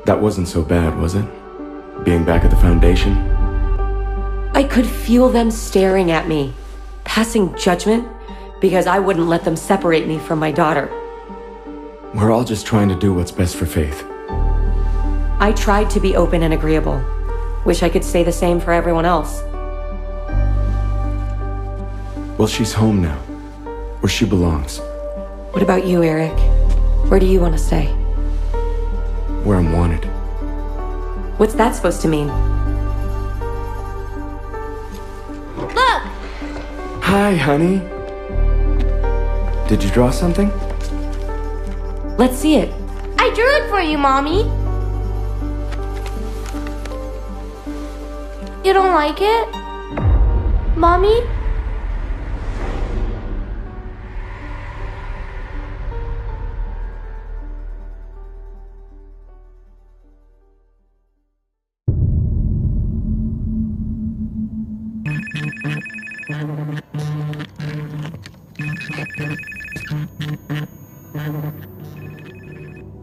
That wasn't so bad, was it? Being back at the Foundation? I could feel them staring at me, passing judgment, because I wouldn't let them separate me from my daughter. We're all just trying to do what's best for Faith. I tried to be open and agreeable. Wish I could say the same for everyone else. Well, she's home now, where she belongs. What about you, Eric? Where do you want to stay? Where I'm wanted. What's that supposed to mean? Look! Hi, honey. Did you draw something? Let's see it. I drew it for you, Mommy. You don't like it? Mommy?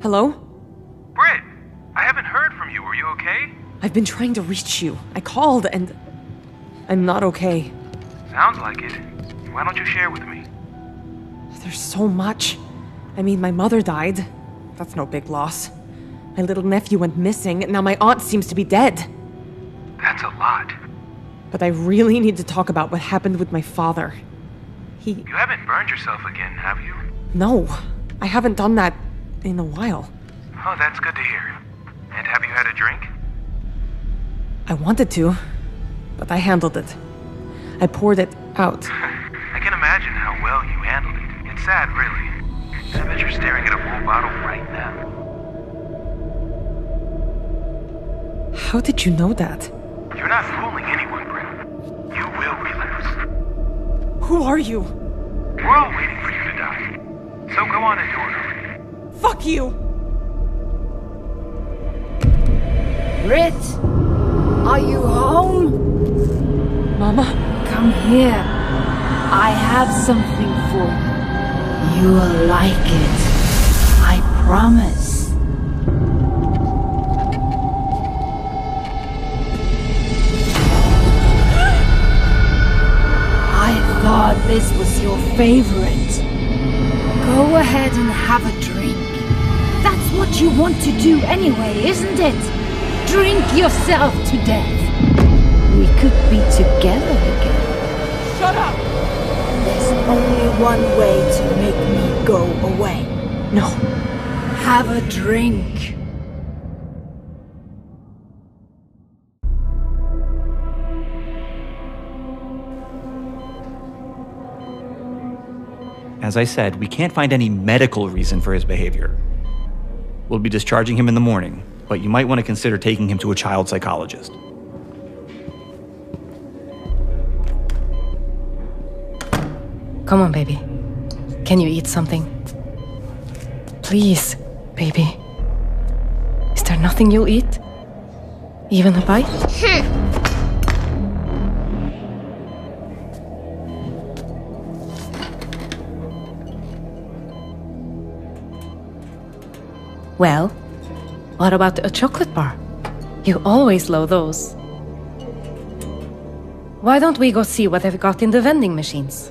Hello? Britt! I haven't heard from you. Are you okay? I've been trying to reach you. I called and... I'm not okay. Sounds like it. Why don't you share with me? There's so much. I mean, my mother died. That's no big loss. My little nephew went missing, and now my aunt seems to be dead. That's a lot. But I really need to talk about what happened with my father. You haven't burned yourself again, have you? No, I haven't done that in a while. Oh, that's good to hear. And have you had a drink? I wanted to, but I handled it. I poured it out. I can imagine how well you handled it. It's sad, really. I bet you're staring at a full bottle right now. How did you know that? You're not fooling anyone, Britt. You will relapse. Who are you? We're all waiting for you to die. So go on and do it already. Fuck you! Britt, are you home? Mama? Come here. I have something for you. You will like it. I promise. I thought this was your favorite. Go ahead and have a drink. That's what you want to do anyway, isn't it? Drink yourself to death. We could be together again. Shut up! There's only one way to make me go away. No. Have a drink. As I said, we can't find any medical reason for his behavior. We'll be discharging him in the morning, but you might want to consider taking him to a child psychologist. Come on, baby. Can you eat something? Please, baby. Is there nothing you'll eat? Even a bite? Well, what about a chocolate bar? You always love those. Why don't we go see what they've got in the vending machines?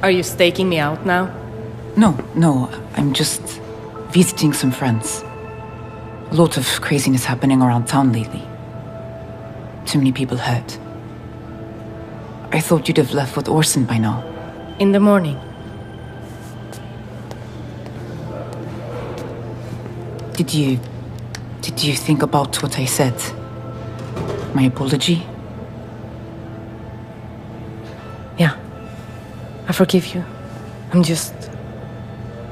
Are you staking me out now? No, I'm just visiting some friends. A lot of craziness happening around town lately. Too many people hurt. I thought you'd have left with Orson by now. In the morning. Did you think about what I said? My apology? Yeah. I forgive you. I'm just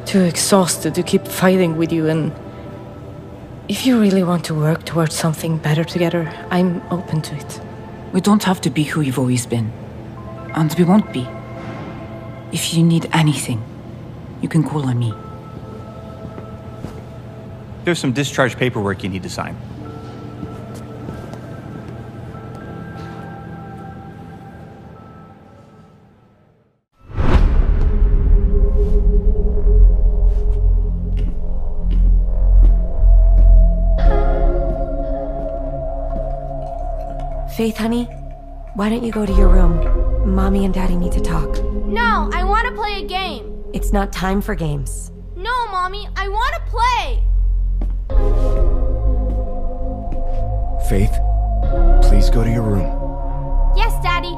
too exhausted to keep fighting with you, and if you really want to work towards something better together, I'm open to it. We don't have to be who you've always been. And we won't be. If you need anything, you can call on me. There's some discharge paperwork you need to sign. Faith, honey, why don't you go to your room? Mommy and Daddy need to talk. No, I want to play a game. It's not time for games. No, Mommy, I want to play. Faith, please go to your room. Yes, Daddy.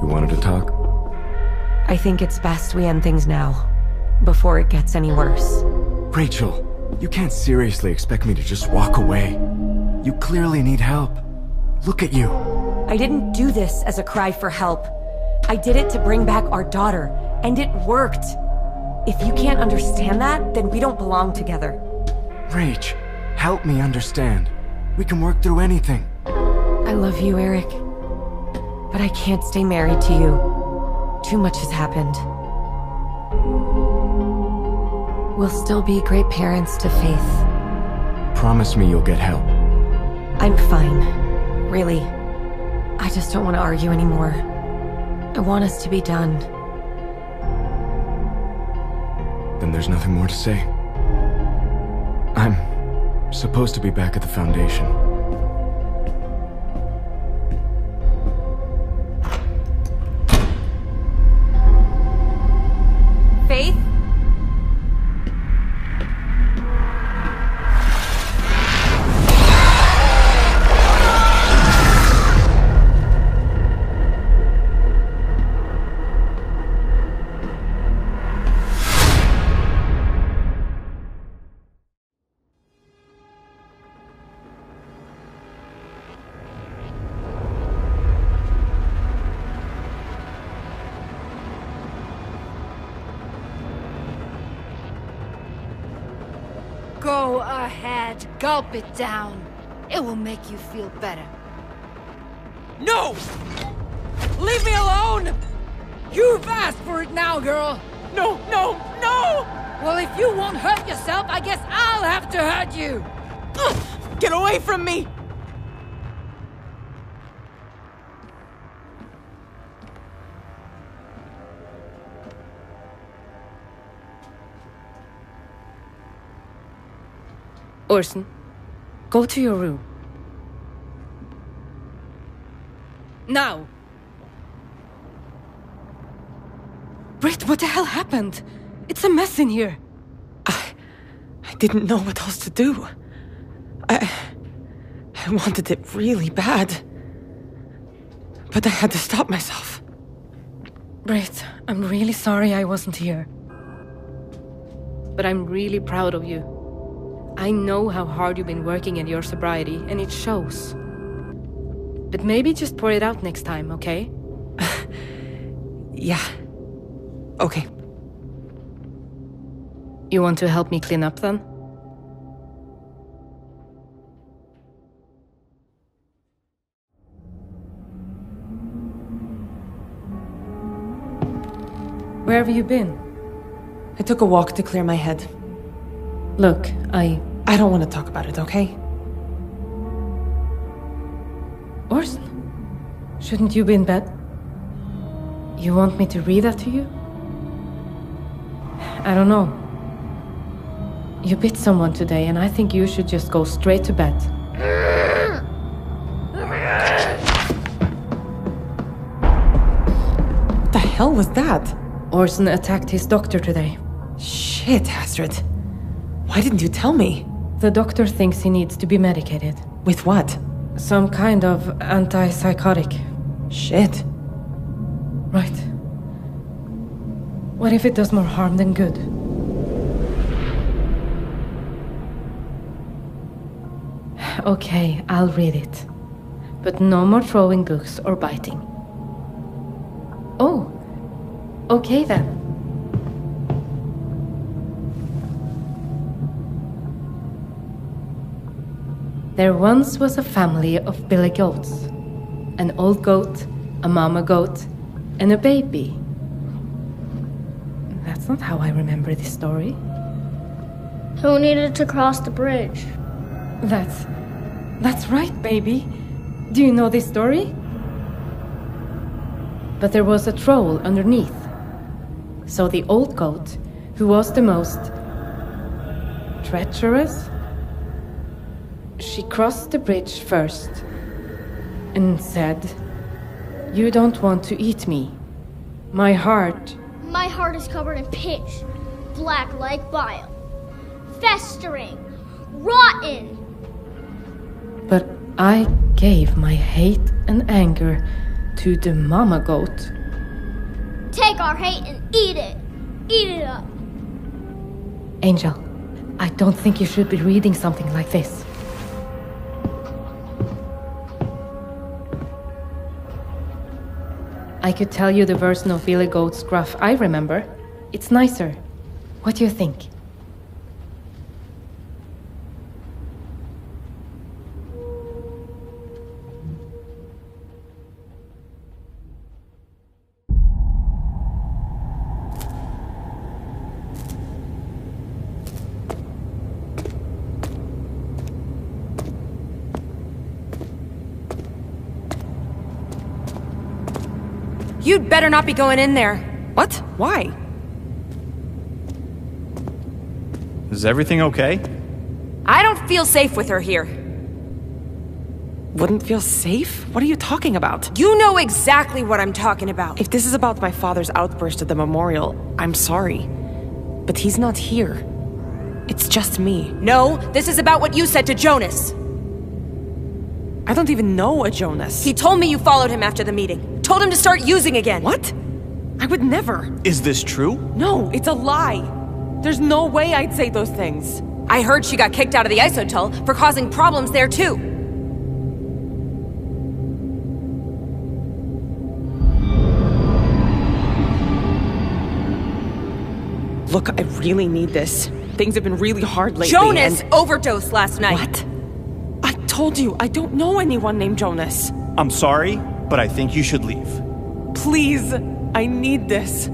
You wanted to talk? I think it's best we end things now, before it gets any worse. Rachel, you can't seriously expect me to just walk away. You clearly need help. Look at you. I didn't do this as a cry for help. I did it to bring back our daughter, and it worked. If you can't understand that, then we don't belong together. Rach, help me understand. We can work through anything. I love you, Eric. But I can't stay married to you. Too much has happened. We'll still be great parents to Faith. Promise me you'll get help. I'm fine. Really. I just don't want to argue anymore. I want us to be done. Then there's nothing more to say. I'm supposed to be back at the Foundation. Faith? Go ahead, gulp it down. It will make you feel better. No! Leave me alone! You've asked for it now, girl! No, no, no! Well, if you won't hurt yourself, I guess I'll have to hurt you! Ugh, get away from me! Orson, go to your room. Now! Britt, what the hell happened? It's a mess in here. I didn't know what else to do. I wanted it really bad. But I had to stop myself. Britt, I'm really sorry I wasn't here. But I'm really proud of you. I know how hard you've been working at your sobriety, and it shows. But maybe just pour it out next time, okay? Yeah. Okay. You want to help me clean up then? Where have you been? I took a walk to clear my head. Look, I don't want to talk about it, okay? Orson, shouldn't you be in bed? You want me to read that to you? I don't know. You bit someone today, and I think you should just go straight to bed. What the hell was that? Orson attacked his doctor today. Shit, Astrid. Why didn't you tell me? The doctor thinks he needs to be medicated. With what? Some kind of antipsychotic. Shit. Right. What if it does more harm than good? Okay, I'll read it. But no more throwing books or biting. Oh, okay then. There once was a family of billy goats. An old goat, a mama goat, and a baby. That's not how I remember this story. Who needed to cross the bridge? That's right, baby. Do you know this story? But there was a troll underneath. So the old goat, who was the most treacherous, She crossed the bridge first and said, "You don't want to eat me. My heart..." My heart is covered in pitch, black like bile, festering, rotten. But I gave my hate and anger to the mama goat. Take our hate and eat it. Eat it up. Angel, I don't think you should be reading something like this. I could tell you the version of Billy Goat's gruff I remember. It's nicer. What do you think? You'd better not be going in there. What? Why? Is everything okay? I don't feel safe with her here. Wouldn't feel safe? What are you talking about? You know exactly what I'm talking about. If this is about my father's outburst at the memorial, I'm sorry. But he's not here. It's just me. No, this is about what you said to Jonas. I don't even know a Jonas. He told me you followed him after the meeting. Told him to start using again. What? I would never. Is this true? No, it's a lie. There's no way I'd say those things. I heard she got kicked out of the Isotull for causing problems there too. Look, I really need this. Things have been really hard lately. Jonas overdosed last night. What? I told you, I don't know anyone named Jonas. I'm sorry, but I think you should leave. Please, I need this.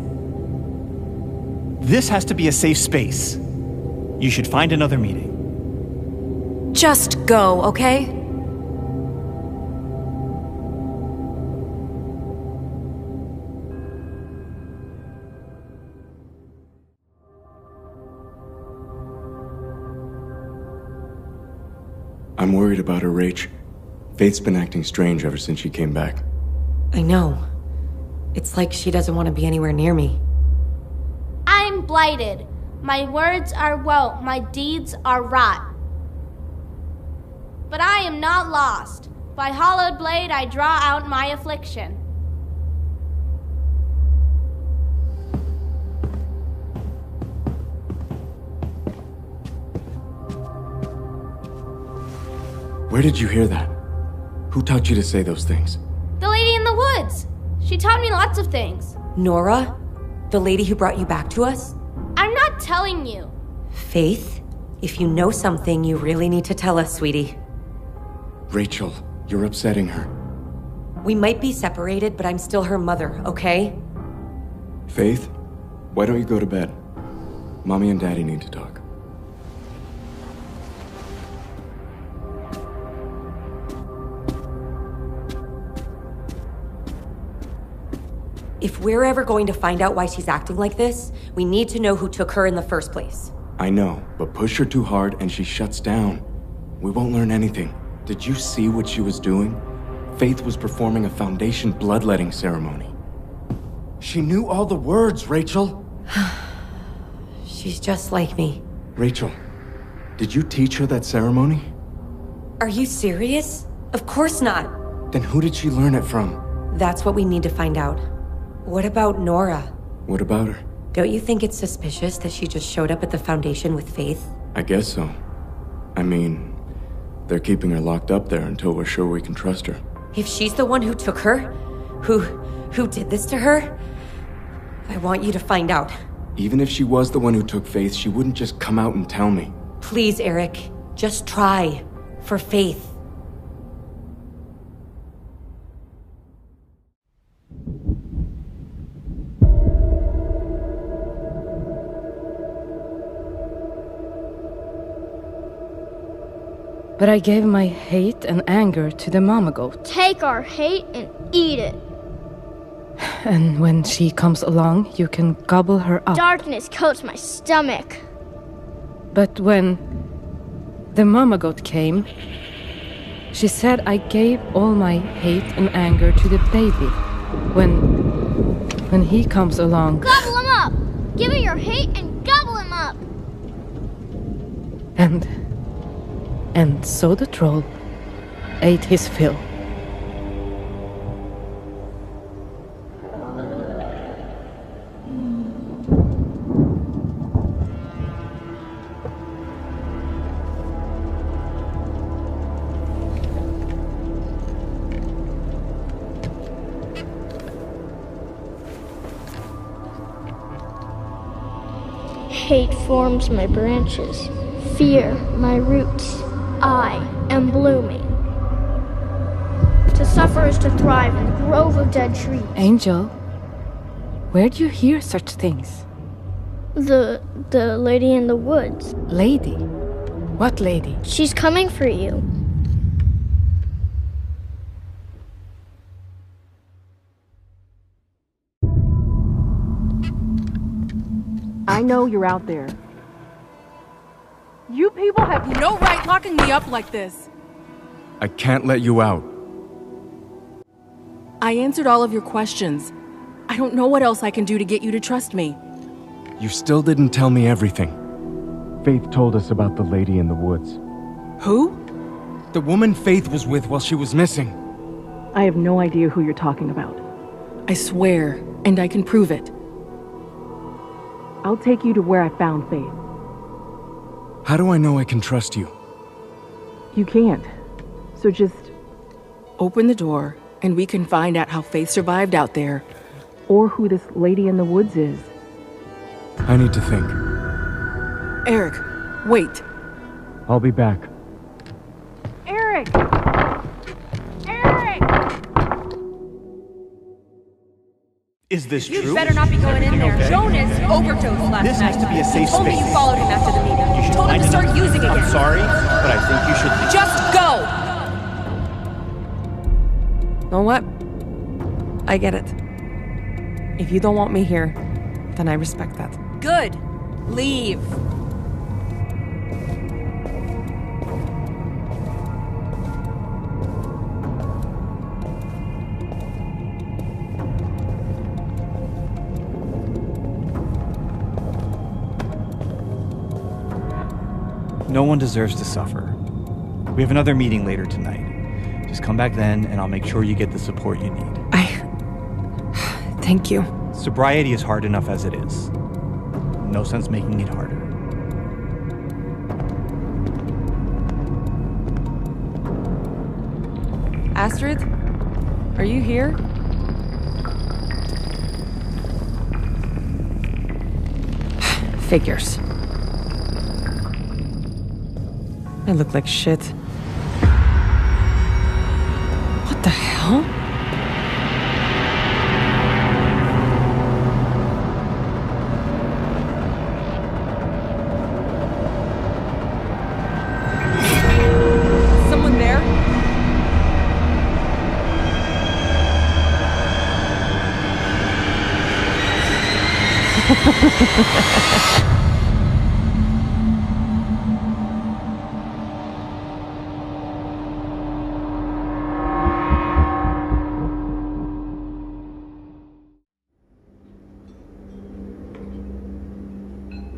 This has to be a safe space. You should find another meeting. Just go, okay? I'm worried about her, Rach. Faith's been acting strange ever since she came back. I know. It's like she doesn't want to be anywhere near me. I'm blighted. My words are woe, my deeds are rot. But I am not lost. By hollowed blade I draw out my affliction. Where did you hear that? Who taught you to say those things? The lady in the woods. She taught me lots of things. Nora? The lady who brought you back to us? I'm not telling you. Faith, if you know something, you really need to tell us, sweetie. Rachel, you're upsetting her. We might be separated, but I'm still her mother, okay? Faith, why don't you go to bed? Mommy and Daddy need to talk. If we're ever going to find out why she's acting like this, we need to know who took her in the first place. I know, but push her too hard and she shuts down. We won't learn anything. Did you see what she was doing? Faith was performing a Foundation bloodletting ceremony. She knew all the words, Rachel! She's just like me. Rachel, did you teach her that ceremony? Are you serious? Of course not. Then who did she learn it from? That's what we need to find out. What about Nora? What about her? Don't you think it's suspicious that she just showed up at the Foundation with Faith? I guess so. I mean, they're keeping her locked up there until we're sure we can trust her. If she's the one who took her, who did this to her, I want you to find out. Even if she was the one who took Faith, she wouldn't just come out and tell me. Please, Eric, just try. For Faith. But I gave my hate and anger to the mama goat. Take our hate and eat it. And when she comes along, you can gobble her up. Darkness coats my stomach. But when The mama goat came. She said I gave all my hate and anger to the baby. When he comes along... Gobble him up! Give it your hate and gobble him up! And so the troll ate his fill. Hate forms my branches, fear my roots. I am blooming. To suffer is to thrive in a grove of dead trees. Angel, where'd you hear such things? The lady in the woods. Lady? What lady? She's coming for you. I know you're out there. You people have no right locking me up like this. I can't let you out. I answered all of your questions. I don't know what else I can do to get you to trust me. You still didn't tell me everything. Faith told us about the lady in the woods. Who? The woman Faith was with while she was missing. I have no idea who you're talking about. I swear, and I can prove it. I'll take you to where I found Faith. How do I know I can trust you? You can't. So just... open the door, and we can find out how Faith survived out there. Or who this lady in the woods is. I need to think. Eric, wait. I'll be back. Eric! Eric! Is this true? You better not be going in there. Okay? Jonas overdosed last night. This has to be a safe Told me space. you followed him after the meeting. You should Told him find to start another- using again. I'm sorry, but I think you should leave. Just go! You know what? I get it. If you don't want me here, then I respect that. Good. Leave. No one deserves to suffer. We have another meeting later tonight. Just come back then, and I'll make sure you get the support you need. Thank you. Sobriety is hard enough as it is. No sense making it harder. Astrid? Are you here? Figures. I look like shit. What the hell? Someone there?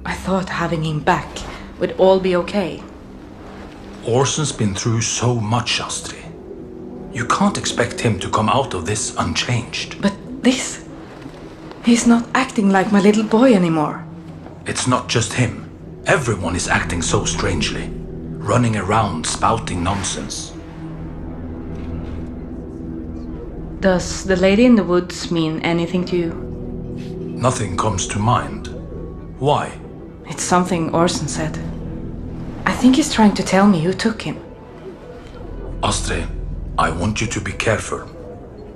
I thought having him back would all be okay. Orson's been through so much, Astrid. You can't expect him to come out of this unchanged. But this... he's not acting like my little boy anymore. It's not just him. Everyone is acting so strangely. Running around spouting nonsense. Does the lady in the woods mean anything to you? Nothing comes to mind. Why? It's something Orson said. I think he's trying to tell me who took him. Astrid, I want you to be careful.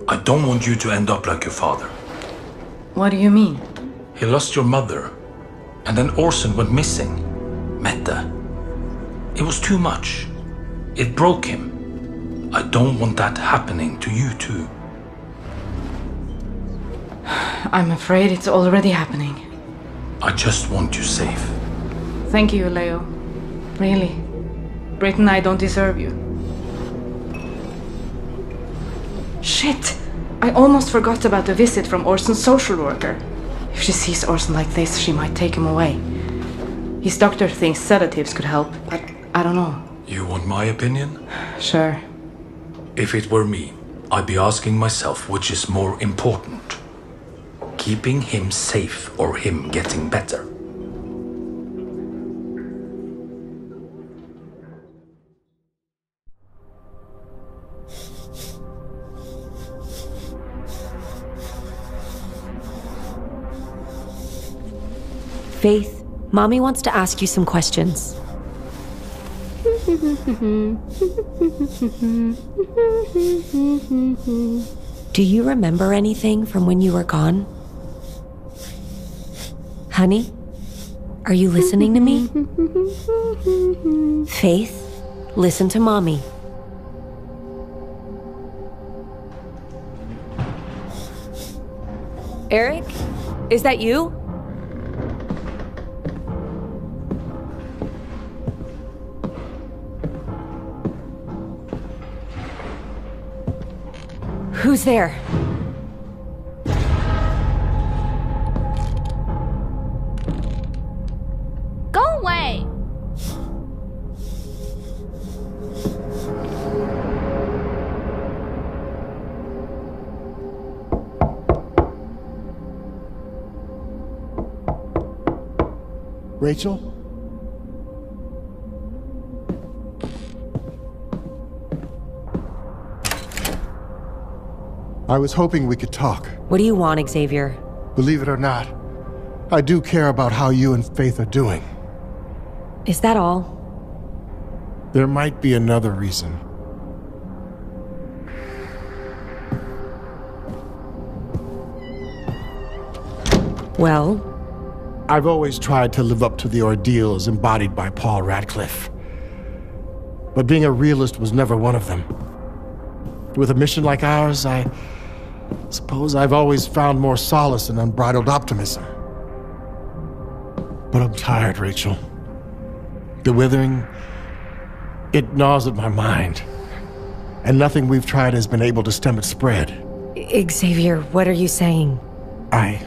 I don't want you to end up like your father. What do you mean? He lost your mother. And then Orson went missing. Mette. It was too much. It broke him. I don't want that happening to you too. I'm afraid it's already happening. I just want you safe. Thank you, Leo. Really. Britt and I don't deserve you. Shit! I almost forgot about the visit from Orson's social worker. If she sees Orson like this, she might take him away. His doctor thinks sedatives could help, but I don't know. You want my opinion? Sure. If it were me, I'd be asking myself which is more important. Keeping him safe or him getting better? Faith, Mommy wants to ask you some questions. Do you remember anything from when you were gone? Honey? Are you listening to me? Faith, listen to Mommy. Eric? Is that you? Who's there? Go away! Rachel? I was hoping we could talk. What do you want, Xavier? Believe it or not, I do care about how you and Faith are doing. Is that all? There might be another reason. Well? I've always tried to live up to the ordeals embodied by Paul Radcliffe. But being a realist was never one of them. With a mission like ours, I suppose I've always found more solace in unbridled optimism. But I'm tired, Rachel. The withering, it gnaws at my mind. And nothing we've tried has been able to stem its spread. Xavier, what are you saying? I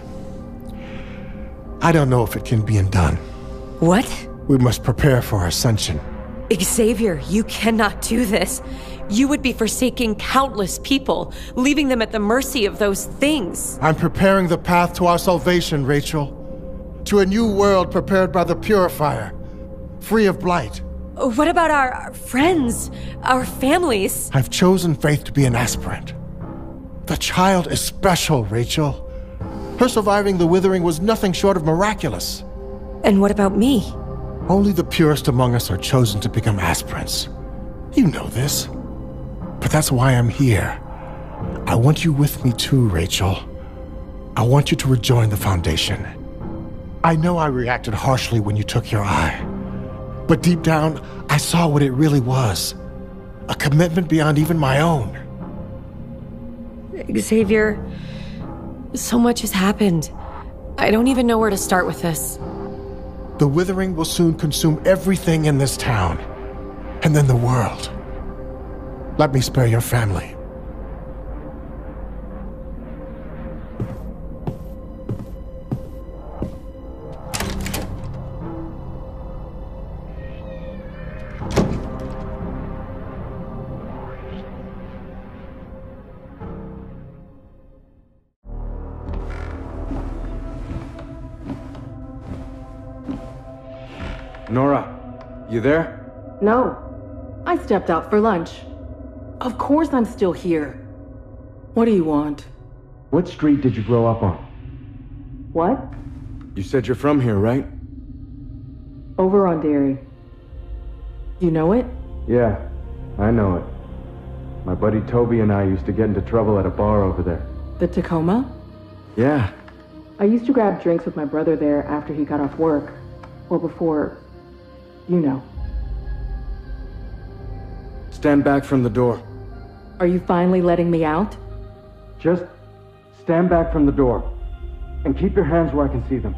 don't know if it can be undone. What? We must prepare for ascension. Xavier, you cannot do this. You would be forsaking countless people, leaving them at the mercy of those things. I'm preparing the path to our salvation, Rachel. To a new world prepared by the Purifier, free of blight. What about our friends, our families? I've chosen Faith to be an aspirant. The child is special, Rachel. Her surviving the withering was nothing short of miraculous. And what about me? Only the purest among us are chosen to become aspirants. You know this. But that's why I'm here. I want you with me too, Rachel. I want you to rejoin the Foundation. I know I reacted harshly when you took your eye. But deep down, I saw what it really was. A commitment beyond even my own. Xavier, so much has happened. I don't even know where to start with this. The withering will soon consume everything in this town. And then the world. Let me spare your family. Nora, you there? No. I stepped out for lunch. Of course I'm still here. What do you want? What street did you grow up on? What? You said you're from here, right? Over on Dairy. You know it? Yeah, I know it. My buddy Toby and I used to get into trouble at a bar over there. The Tacoma? Yeah. I used to grab drinks with my brother there after he got off work. Well, before... you know. Stand back from the door. Are you finally letting me out? Just stand back from the door. And keep your hands where I can see them.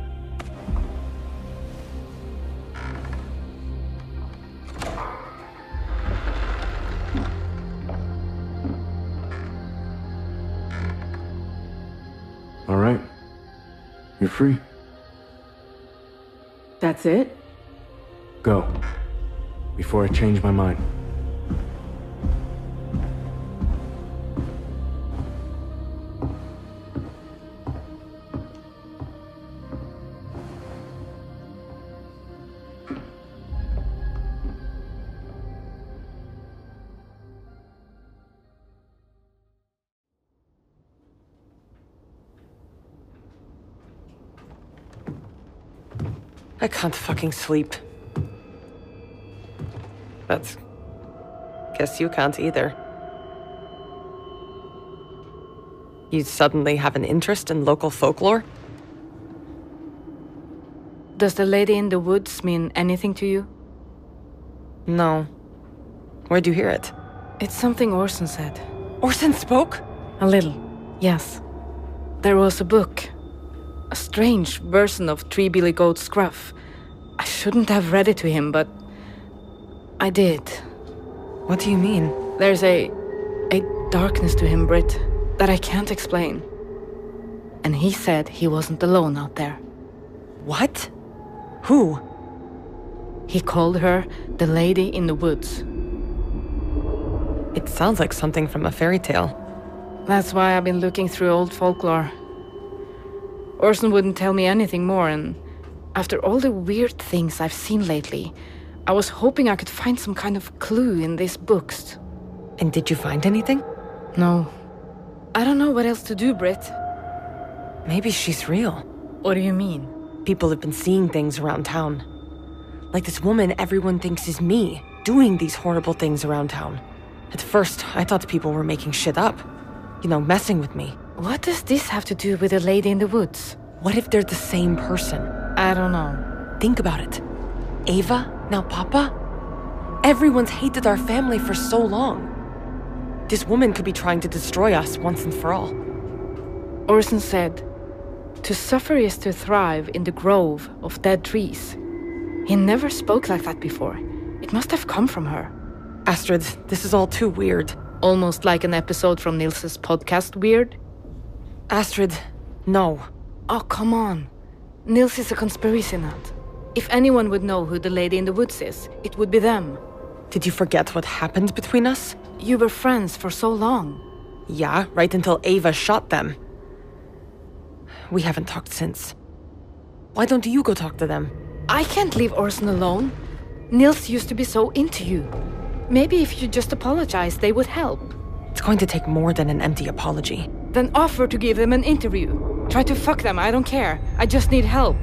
You're free. That's it? Go. Before I change my mind. I can't fucking sleep. But guess you can't either. You suddenly have an interest in local folklore? Does the lady in the woods mean anything to you? No. Where'd you hear it? It's something Orson said. Orson spoke? A little, yes. There was a book. A strange version of Three Billy Goat Scruff. I shouldn't have read it to him, but I did. What do you mean? There's a darkness to him, Britt, that I can't explain. And he said he wasn't alone out there. What? Who? He called her the Lady in the Woods. It sounds like something from a fairy tale. That's why I've been looking through old folklore. Orson wouldn't tell me anything more, and after all the weird things I've seen lately, I was hoping I could find some kind of clue in these books. And did you find anything? No. I don't know what else to do, Britt. Maybe she's real. What do you mean? People have been seeing things around town. Like this woman everyone thinks is me, doing these horrible things around town. At first, I thought people were making shit up. You know, messing with me. What does this have to do with the Lady in the Woods? What if they're the same person? I don't know. Think about it. Ava, now Papa? Everyone's hated our family for so long. This woman could be trying to destroy us once and for all. Orson said, to suffer is to thrive in the grove of dead trees. He never spoke like that before. It must have come from her. Astrid, this is all too weird. Almost like an episode from Nils's podcast Weird. Astrid, no. Oh, come on. Nils is a conspiracy nut. If anyone would know who the Lady in the Woods is, it would be them. Did you forget what happened between us? You were friends for so long. Yeah, right until Ava shot them. We haven't talked since. Why don't you go talk to them? I can't leave Orson alone. Nils used to be so into you. Maybe if you just apologize, they would help. It's going to take more than an empty apology. Then offer to give them an interview. Try to fuck them, I don't care. I just need help.